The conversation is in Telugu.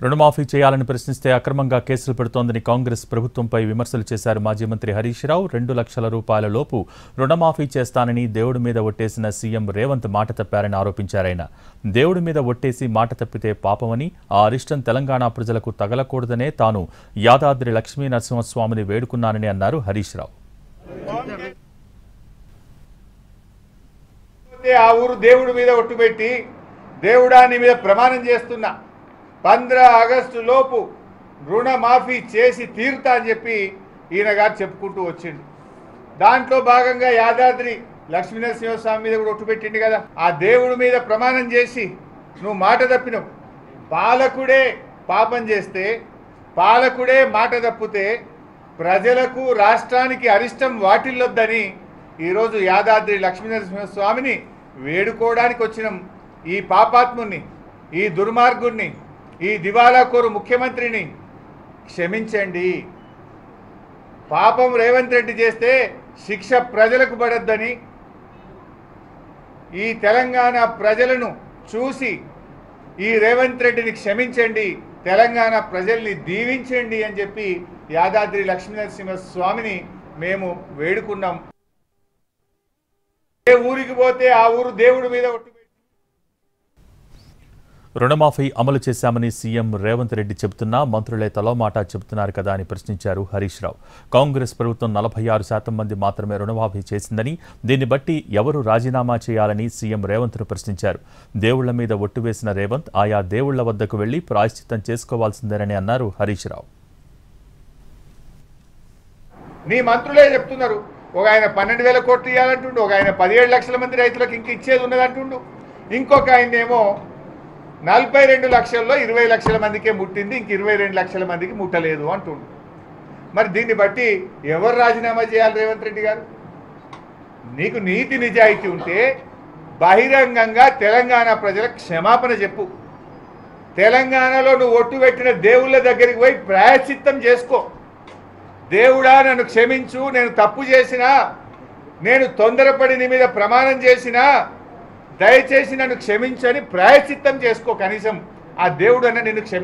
రుణమాఫీ చేయాలని ప్రశ్నిస్తే అక్రమంగా కేసులు పెడుతోందని కాంగ్రెస్ ప్రభుత్వంపై విమర్శలు చేశారు మాజీ మంత్రి హరీష్ రావు. 2 లక్షల రూపాయల లోపు రుణమాఫీ చేస్తానని దేవుడి మీద ఒట్టేసిన సీఎం రేవంత్ మాట తప్పారని ఆరోపించారాయన. దేవుడి మీద ఒట్టేసి మాట తప్పితే పాపమని, ఆ అరిష్టం తెలంగాణ ప్రజలకు తగలకూడదనే తాను యాదాద్రి లక్ష్మీ నరసింహస్వామిని వేడుకున్నానని అన్నారు హరీష్ రావు. ఆ ఊరు దేవుడి మీద ఒట్టుపెట్టి దేవుడా నీ మీద ప్రమాణం చేస్తున్నా 15 ఆగస్టు లోపు రుణమాఫీ చేసి తీరుతా అని చెప్పి ఈయన గారు చెప్పుకుంటూ వచ్చిండు. దాంట్లో భాగంగా యాదాద్రి లక్ష్మీనరసింహస్వామి మీద కూడా ఒట్టుపెట్టిండు కదా. ఆ దేవుడి మీద ప్రమాణం చేసి నువ్వు మాట తప్పినవు. పాలకుడే పాపం చేస్తే, పాలకుడే మాట తప్పితే ప్రజలకు రాష్ట్రానికి అరిష్టం వాటిల్లొద్దని ఈరోజు యాదాద్రి లక్ష్మీనరసింహస్వామిని వేడుకోవడానికి వచ్చినాం. ఈ పాపాత్ముని, ఈ దుర్మార్గుణ్ణి, ఈ దివాలాకోరు ముఖ్యమంత్రిని క్షమించండి. పాపం రేవంత్ రెడ్డి చేస్తే శిక్ష ప్రజలకు పడొద్దని, ఈ తెలంగాణ ప్రజలను చూసి ఈ రేవంత్ రెడ్డిని క్షమించండి, తెలంగాణ ప్రజల్ని దీవించండి అని చెప్పి యాదాద్రి లక్ష్మీనరసింహస్వామిని మేము వేడుకున్నాం. ఏ ఊరికి పోతే ఆ ఊరు దేవుడి మీద రుణమాఫీ అమలు చేశామని సీఎం రేవంత్ రెడ్డి చెబుతున్నా మంత్రులే తలో మాట చెబుతున్నారు కదా అని ప్రశ్నించారు హరీష్ రావు. కాంగ్రెస్ ప్రభుత్వం 46% మంది మాత్రమే రుణమాఫీ చేసిందని, దీన్ని బట్టి ఎవరు రాజీనామా చేయాలని సీఎం రేవంత్ను ప్రశ్నించారు. దేవుళ్ల మీద ఒట్టు వేసిన రేవంత్ ఆయా దేవుళ్ల వద్దకు వెళ్లి ప్రాయశ్చిత్తం చేసుకోవాల్సిందేనని అన్నారు హరీష్ రావు. నీ మంత్రులే చెప్తున్నారు. ఒక ఆయన 12,000 కోట్లు ఇవ్వాలంటుండు, ఒక ఆయన 17 లక్షల మంది రైతులకు ఇంక ఇచ్చేది ఉన్నదంటుండు, ఇంకొక ఆయన ఏమో 42 లక్షల్లో 20 లక్షల మందికే ముట్టింది, ఇంక 22 లక్షల మందికి ముట్టలేదు అంటుండు. మరి దీన్ని బట్టి ఎవరు రాజీనామా చేయాలి? రేవంత్ రెడ్డి గారు, నీకు నీతి నిజాయితీ ఉంటే బహిరంగంగా తెలంగాణ ప్రజలకు క్షమాపణ చెప్పు. తెలంగాణలో నువ్వు ఒట్టు పెట్టిన దేవుళ్ళ దగ్గరికి పోయి ప్రాయశ్చిత్తం చేసుకో. దేవుడా నన్ను క్షమించు, నేను తప్పు చేసినా, నేను తొందరపడి నీ మీద ప్రమాణం చేసినా దయచేసి నన్ను క్షమించని ప్రాయశ్చిత్తం చేసుకో. కనీసం ఆ దేవుడు అన్న నిన్ను క్షమి